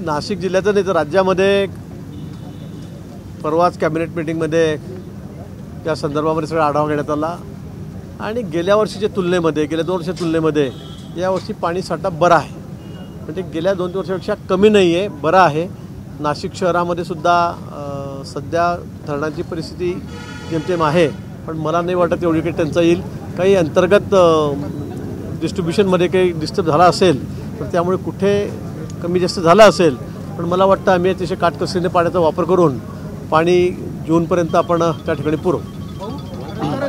नाशिक जिल्ह्याचं नाही तर राज्यामध्ये परवाच कॅबिनेट मीटिंगमध्ये त्या संदर्भामध्ये सगळा आढावा घेण्यात आला आणि गेल्या वर्षीच्या तुलनेमध्ये गेल्या 2 वर्षाच्या तुलनेमध्ये यावर्षी पाणी साठा बरा आहे. म्हणजे गेल्या 2-3 वर्षापेक्षा कमी नाही आहे, बरा आहे. नाशिक शहरामध्ये सुद्धा सध्या धरणांची परिस्थिती जेमतेम आहे, पण मला नाही वाटत एवढी काही टंचाई येईल. काही अंतर्गत डिस्ट्रीब्युशनमध्ये काही डिस्टर्ब झाला असेल तर त्यामुळे कुठे कमी जास्त झाला असेल, पण मला वाटतं आम्ही अतिशय काटकसरीने पाण्याचा वापर करून पाणी जूनपर्यंत आपण त्या ठिकाणी पुरवू.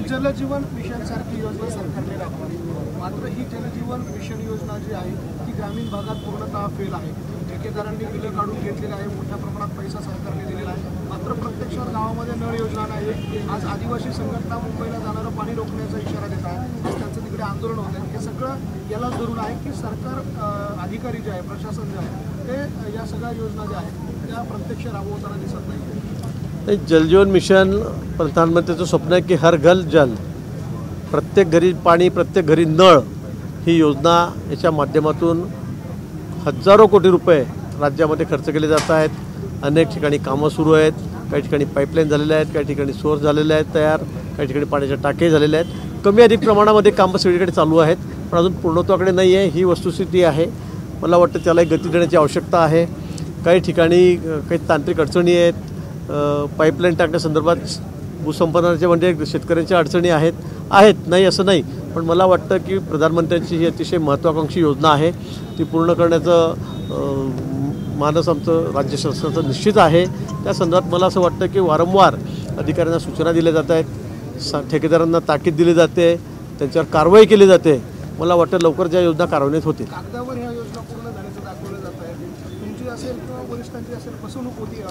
जलजीवन मिशन सारखी योजना सरकारने राबवली, मात्र ही जलजीवन मिशन योजना जी आहे ती ग्रामीण भागात पूर्णतः फेल आहे. ठेकेदारांनी बिलं काढून घेतलेली आहे, मोठ्या प्रमाणात पैसा सरकारने दिलेला आहे, मात्र प्रत्यक्षात गावामध्ये नळ योजना नाही. आज आदिवासी संघटना मुंबईला जाणारं पाणी रोखण्याचा इशारा देत आहे. आज त्यांचं तिकडे आंदोलन होत आहे. हे सगळं याला धरून आहे की सरकार अधिकारी जे आहे, प्रशासन जे आहे, ते या सगळ्या योजना ज्या आहेत त्या प्रत्यक्ष राबवताना दिसत नाही. जलजीवन मिशन प्रधानमंत्र्यांचं स्वप्न आहे की हर घर जल, प्रत्येक घरी पाणी, प्रत्येक घरी नळ. ही योजना याच्या माध्यमातून हजारो कोटी रुपये राज्यामध्ये खर्च केले जात आहेत. अनेक ठिकाणी कामं सुरू आहेत, काही ठिकाणी पाईपलाईन झालेल्या आहेत, काही ठिकाणी सोर्स झालेले आहेत तयार, काही ठिकाणी पाण्याचे टाके झालेले आहेत. कमी अधिक प्रमाणामध्ये कामं सगळीकडे चालू आहेत, पण अजून पूर्णत्वाकडे नाही आहे. ही वस्तुस्थिती आहे. मला वाटतं त्याला गती देण्याची आवश्यकता आहे. काही ठिकाणी काही तांत्रिक अडचणी आहेत. पाईपलाईन टाकण्यासंदर्भात भूसंपादनाच्या म्हणजे शेतकऱ्यांच्या अडचणी आहेत नाही असं नाही, पण मला वाटतं की प्रधानमंत्र्यांची ही अतिशय महत्त्वाकांक्षी योजना आहे. ती पूर्ण करण्याचं मानस आमचं राज्य शासनाचं निश्चित आहे. त्या संदर्भात मला असं वाटतं की वारंवार अधिकाऱ्यांना सूचना दिल्या जात आहेत, ठेकेदारांना ताकीद दिली जाते, त्यांच्यावर कारवाई केली जाते. मला वाटतं लवकर ज्या योजना कार्यान्वित होतील. कागदावर ह्या योजना पूर्ण झाल्याचं दाखवलं जात आहे. तुमची असेल किंवा वरिष्ठांची असेल फसवणूक होती.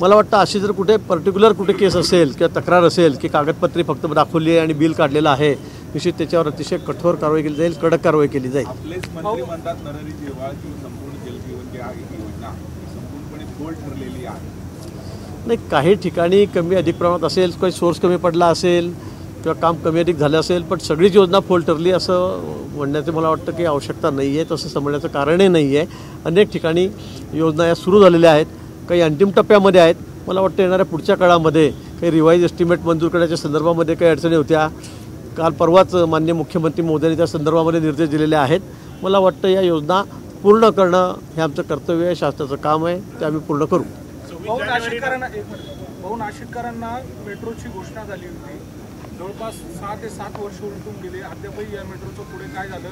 मला वाटतं अशी जर कुठे पर्टिक्युलर कुठे केस असेल किंवा तक्रार असेल की कागदपत्रे फक्त दाखवली आहे आणि बिल काढलेलं आहे, निश्चित त्याच्यावर अतिशय कठोर कारवाई केली जाईल, कडक कारवाई केली जाईल. आपलेच मंत्री म्हणतात नरहरी झिरवाळ की संपूर्ण जलजीवन जी आहे ही योजना संपूर्णपणे फोल ठरलेली आहे. नाही, काही ठिकाणी कमी अधिक प्रमाणात असेल, काही सोर्स कमी पडला असेल किंवा काम कमी अधिक झालं असेल, पण सगळीच योजना फोल ठरली असं म्हणण्याचं मला वाटतं की आवश्यकता नाही आहे. तसं समजण्याचं कारणही नाही आहे. अनेक ठिकाणी योजना या सुरू झालेल्या आहेत, काही अंतिम टप्प्यामध्ये आहेत. मला वाटतं येणाऱ्या पुढच्या काळामध्ये काही रिवाईज एस्टिमेट मंजूर करण्याच्या संदर्भामध्ये काही अडचणी होत्या. काल परवाच माननीय मुख्यमंत्री महोदयांनी त्या संदर्भामध्ये निर्देश दिलेले आहेत. मला वाटतं या योजना पूर्ण करणं हे आमचं कर्तव्य आहे, शासनाचं काम आहे, ते आम्ही पूर्ण करू. नाशिककरांना मेट्रोची घोषणा झाली होती. जवळपास 6 ते 7 वर्ष उलटून गेले, अद्यापही या मेट्रोचं पुढे काय झालं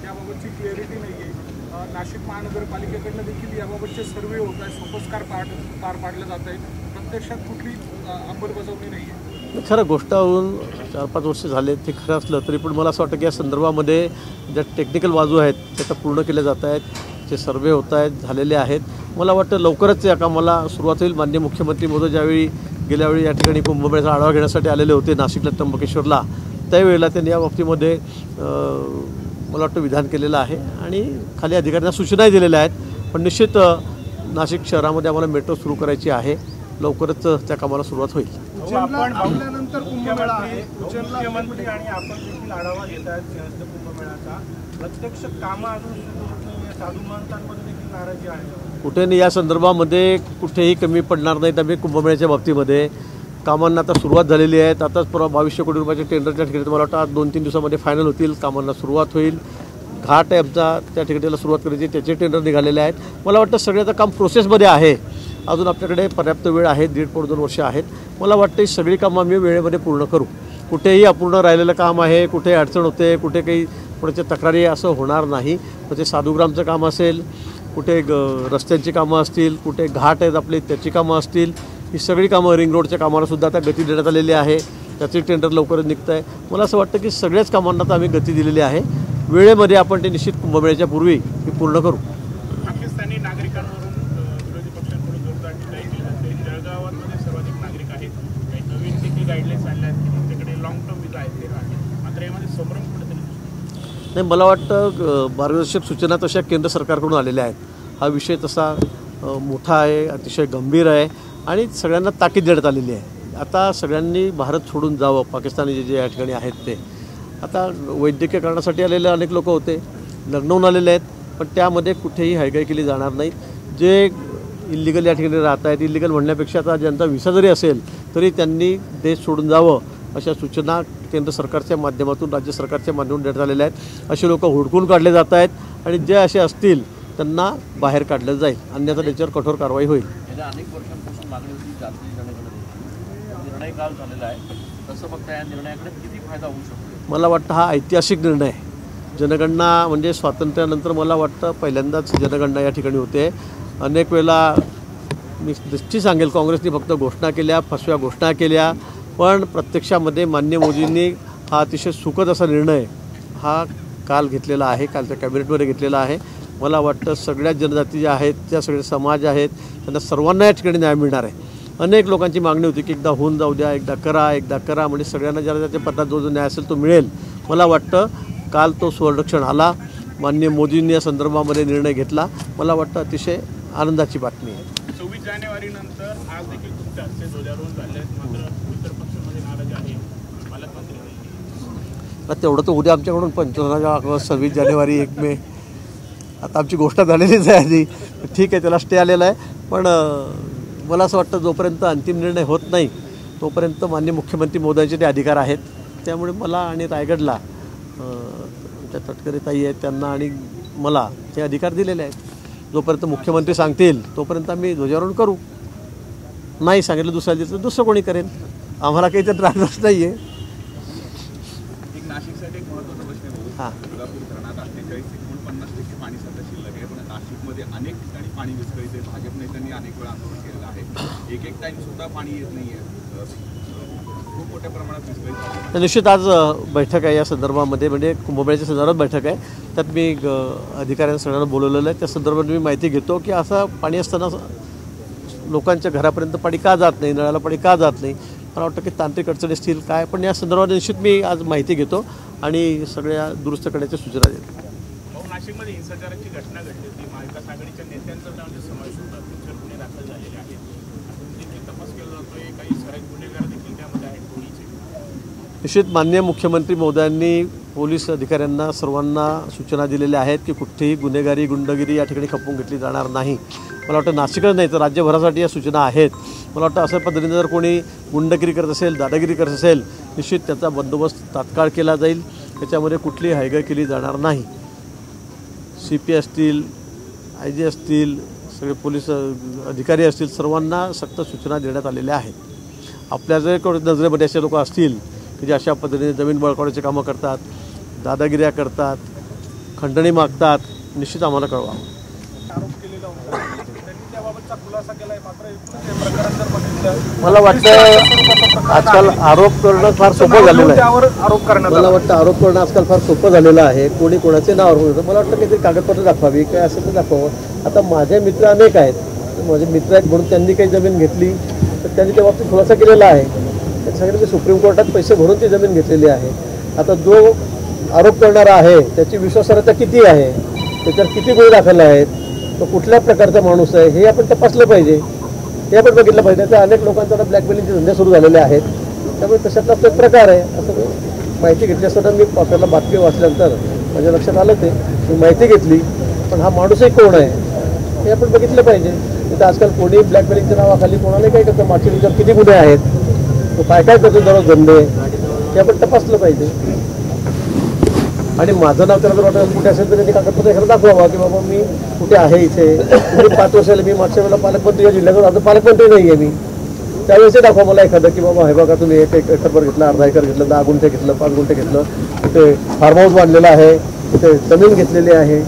याबाबतची क्लिअरिटी नाही आहे. नाशिक महानगरपालिकेकडनं देखील याबाबतचे सर्वे होत आहेत, सोपस्कार पार पाडले जात आहेत, प्रत्यक्षात कुठली अंमलबजावणी नाही आहे. खरं गोष्ट होऊन 4-5 वर्ष झाले ते खरं असलं तरी पण मला असं वाटतं की या संदर्भामध्ये ज्या टेक्निकल बाजू आहेत त्या पूर्ण केल्या जात आहेत, जे सर्वे होत आहेत, झालेले आहेत. मला वाटतं लवकरच या कामाला सुरुवात होईल. माननीय मुख्यमंत्री महोदय ज्यावेळी गेल्यावेळी या ठिकाणी कुंभमेळ्याचा आढावा घेण्यासाठी आलेले होते नाशिकला त्र्यंबकेश्वरला, त्यावेळेला त्यांनी या बाबतीमध्ये मला वाटतं विधान केलेलं आहे आणि खाली अधिकाऱ्यांना सूचनाही दिलेल्या आहेत. पण निश्चित नाशिक शहरामध्ये आम्हाला मेट्रो सुरू करायची आहे. लवकरच त्या कामाला सुरुवात होईल. आपल्यानंतर कुंभमेळा आहे, मुख्यमंत्री आणि आपण देखील आढावा घेत आहेत कुंभमेळ्याचा. प्रत्यक्ष कामं अजून साधू महंतांमध्ये देखील नाराजी आहे. कुठे नाही, या संदर्भामध्ये कुठेही कमी पडणार नाहीत. आम्ही कुंभमेळ्याच्या बाबतीमध्ये कामांना आता सुरुवात झालेली आहे. आताच परवा 2200 कोटी रुपयाचे टेंडरच्या ठिकाणी मला वाटतं 2-3 दिवसामध्ये फायनल होतील. कामांना सुरुवात होईल. घाट आहे आमचा, त्या ठिकाणीला सुरुवात करायची, त्याचे टेंडर निघालेले आहेत. मला वाटतं सगळ्याचं काम प्रोसेसमध्ये आहे. अजून आपल्याकडे पर्याप्त वेळ आहे, 1.5-2 वर्ष आहेत. मला वाटतं ही सगळी कामं आम्ही वेळेमध्ये पूर्ण करू. कुठेही अपूर्ण राहिलेलं काम आहे, कुठे अडचण होते, कुठे काही कोणाच्या तक्रारी असं होणार नाही. म्हणजे साधुग्रामचं काम असेल, कुठे रस्त्यांची कामं असतील, कुठे घाट आहेत आपले त्याची कामं असतील, ही सगळी कामं, रिंग रोडच्या कामाला सुद्धा आता गती देण्यात आलेली आहे. त्याचे टेंडर लवकरच निघतं आहे. मला असं वाटतं की सगळ्याच कामांना तर आम्ही गती दिलेली आहे. वेळेमध्ये आपण ते निश्चित कुंभमेळ्याच्या पूर्वी हे पूर्ण करू. पाकिस्तानी नागरिकांवरून विरोधी पक्षांकडून जोरदार टीका केली जाते. जळगावामध्ये सर्वाधिक नागरिक आहेत. काही नवीन देखील गाईडलाईन्स आल्या आहेत की त्यांच्याकडे लॉंग टर्म विजा आहेत ते राहते, मात्र यामध्ये संभ्रम कुठेतरी नाही. मला वाटतं मार्गदर्शक सूचना तशा केंद्र सरकारकडून आलेल्या आहेत. हा विषय तसा मोठा आहे, अतिशय गंभीर आहे आणि सगळ्यांना ताकीद देण्यात आलेली आहे. आता सगळ्यांनी भारत सोडून जावं, पाकिस्तानी जे या ठिकाणी आहेत ते. आता वैद्यकीय कारणासाठी आलेले अनेक लोक होते, लग्नाहून आलेले आहेत, पण त्यामध्ये कुठेही हयगय केली जाणार नाही. जे इल्लिगल या ठिकाणी राहत आहेत. इल्लिगल म्हणण्यापेक्षा आता ज्यांचा व्हिसा जरी असेल तरी त्यांनी देश सोडून जावं अशा सूचना केंद्र सरकारच्या माध्यमातून राज्य सरकारच्या माध्यमातून देण्यात आलेल्या आहेत. असे लोक हुडकून काढले जात आहेत आणि जे असे असतील त्यांना बाहेर काढलं जाईल, अन्यथा त्याच्यावर कठोर कारवाई होईल. गेल्या अनेक वर्षांपासून मागणी होती जातीय जनगणनेची, निर्णय काल झालेला आहे. तसं बघता या निर्णयाकडे किती फायदा होऊ शकतो? मला वाटतं हा ऐतिहासिक निर्णय आहे. जनगणना म्हणजे स्वातंत्र्यानंतर मला वाटतं पहिल्यांदाच जनगणना या ठिकाणी होते. अनेक वेळेला मी निश्चित सांगेल काँग्रेसने फक्त घोषणा केल्या, फसव्या घोषणा केल्या, पण प्रत्यक्षामध्ये माननीय मोदींनी हा अतिशय सुखद असा निर्णय हा काल घेतलेला आहे, कालच्या कॅबिनेटमध्ये घेतलेला आहे. मला वाटतं सगळ्या जनजाती ज्या आहेत, त्या सगळे समाज आहेत, त्यांना सर्वांना या ठिकाणी न्याय मिळणार आहे. अनेक लोकांची मागणी होती की एकदा होऊन जाऊ द्या, एकदा करा म्हणजे सगळ्यांना ज्याला त्याच्या पदात जो न्याय असेल तो मिळेल. मला वाटतं काल तो सुवर्णक्षण आला. माननीय मोदींनी या संदर्भामध्ये निर्णय घेतला. मला वाटतं अतिशय आनंदाची बातमी आहे. 24 जानेवारीनंतर आज देखील तुमच्या हस्ते ध्वजारोहण झाले आहेत, मात्र इतर पक्षामध्ये नाराजी आहे. पालकमंत्री नाही, तेवढं तर उद्या आमच्याकडून 26 जानेवारी 1 मे आता आमची गोष्ट झालेलीच आहे आधी. ठीक आहे, त्याला स्टे आलेला आहे. पण मला असं वाटतं जोपर्यंत अंतिम निर्णय होत नाही तोपर्यंत माननीय मुख्यमंत्री महोदयांचे ते अधिकार आहेत. त्यामुळे मला आणि रायगडला त्या तटकरे ताई आहेत त्यांना आणि मला ते अधिकार दिलेले आहेत. जोपर्यंत मुख्यमंत्री सांगतील तोपर्यंत आम्ही ध्वजारोहण करू. नाही सांगितलं दुसऱ्या दिवशी दुसरं कोणी करेल, आम्हाला काही तर त्रास नाही आहे. एक नाशिकसाठी एक महत्त्वाचा प्रश्न आहे. हां, सोलापूर धरणात 48% पाणी सध्या शिल्लक आहे, पण नाशिकमध्ये अनेक ठिकाणी पाणी विस्कळीत आहे. भाजप नेत्यांनी अनेक वेळा आंदोलन केलेलं आहे. एक टाईम सुद्धा पाणी येत नाही आहे, खूप मोठ्या प्रमाणात विस्कळीत आहे. तर निश्चित आज बैठक आहे या संदर्भामध्ये, म्हणजे कुंभमेळ्याच्या संदर्भात बैठक आहे. त्यात मी अधिकाऱ्यांना सगळ्यांना बोलवलेलं आहे. त्या संदर्भात मी माहिती घेतो की असं पाणी असताना लोकांच्या घरापर्यंत पाणी का जात नाही, नळाला पाणी का जात नाही. मला वाटतं की तांत्रिक अडचणी असतील काय, पण या संदर्भात निश्चित मी आज माहिती घेतो आणि सगळ्या दुरुस्त करण्याच्या सूचना देतो. नाशिकमध्ये हिंसाचाराची घटना घडली होती. महाविकास आघाडीच्या नेत्यांचा त्यामध्ये समावेश होता. त्यांच्यावर गुन्हे दाखल झालेले आहेत. देखील तपास केला जातोय. काही सराईत गुन्हेगार देखील त्यामध्ये आहेत पोलीस. निश्चित माननीय मुख्यमंत्री महोदयांनी पोलीस अधिकाऱ्यांना सर्वांना सूचना दिलेल्या आहेत की कुठेही गुन्हेगारी गुंडगिरी या ठिकाणी खपवून घेतली जाणार नाही. मला वाटतं नाशिकच नाही तर राज्यभरासाठी या सूचना आहेत. मला वाटतं अशा पद्धतीने जर कोणी गुंडगिरी करत असेल, दादागिरी करत असेल, निश्चित त्याचा बंदोबस्त तात्काळ केला जाईल. त्याच्यामध्ये कुठलीही हायगाय केली जाणार नाही. CP असतील, IG असतील, सगळे पोलीस अधिकारी असतील, सर्वांना सक्त सूचना देण्यात आलेल्या आहेत. आपल्या जर नजरेमध्ये असे लोक असतील की जे अशा पद्धतीने जमीन बळकावण्याचे कामं करतात, दादागिऱ्या करतात, खंडणी मागतात, निश्चित आम्हाला कळवा. आरोप केलेला होता, त्यांनी त्याबाबतचा खुलासा केलाय. मात्र एकूणच हे प्रकरण जर बघितलं मला वाटतं आजकाल आरोप करणं फार सोपं झालेलं आहे. त्यावर आरोप करण्यात मला वाटतं आरोप करणं आजकाल फार सोपं झालेलं आहे. कोणी कोणाचे नाव होतं. मला वाटतं काहीतरी कागदपत्र दाखवावी, काय असेल तर दाखवावं. आता माझे मित्र अनेक आहेत, माझे मित्र आहेत म्हणून त्यांनी काही जमीन घेतली तर त्यांनी त्या बाबतीत खुलासा केलेला आहे. त्यांनी सांगितलं की सुप्रीम कोर्टात पैसे भरून ती जमीन घेतलेली आहे. आता जो आरोप करणारा आहे त्याची विश्वासार्हता किती आहे, त्याच्यावर किती गुन्हे दाखल आहेत, तो कुठल्या प्रकारचा माणूस आहे हे आपण तपासलं पाहिजे, हे आपण बघितलं पाहिजे. त्या अनेक लोकांचा ब्लॅकमेलिंगचे धंदे सुरू झालेले आहेत. त्यामुळे तशातला तो एक प्रकार आहे. असं माहिती घेतली असताना मी आपल्याला बातमी वाचल्यानंतर माझ्या लक्षात आलं ते मी माहिती घेतली, पण हा माणूसही कोण आहे हे आपण बघितलं पाहिजे. तिथं आजकाल कोणी ब्लॅकमेलिंगच्या नावाखाली कोणालाही काय करतं, मागच्या त्याच्यावर किती गुन्हे आहेत, तो काय काय करतो दररोज धंदे, हे आपण तपासलं पाहिजे. आणि माझं नाव त्याला जर वाटत कुठे असेल तर त्यांनी कागदपत्र एखादं दाखवावं की बाबा मी कुठे आहे इथे. 5 वर्षाला मी मागच्या वेळेला पालकमंत्री या जिल्ह्यावर आता पालकमंत्री नाही आहे मी, त्यावेळेसही दाखवा मला एखादं की बाबा हे बघा तुम्ही 1 एकरभर घेतलं, अर्धा एकर घेतलं, 10 गुंठे घेतलं, 5 गुंठे घेतलं, तिथे फार्म हाऊस बांधलेलं आहे, तिथे जमीन घेतलेली आहे.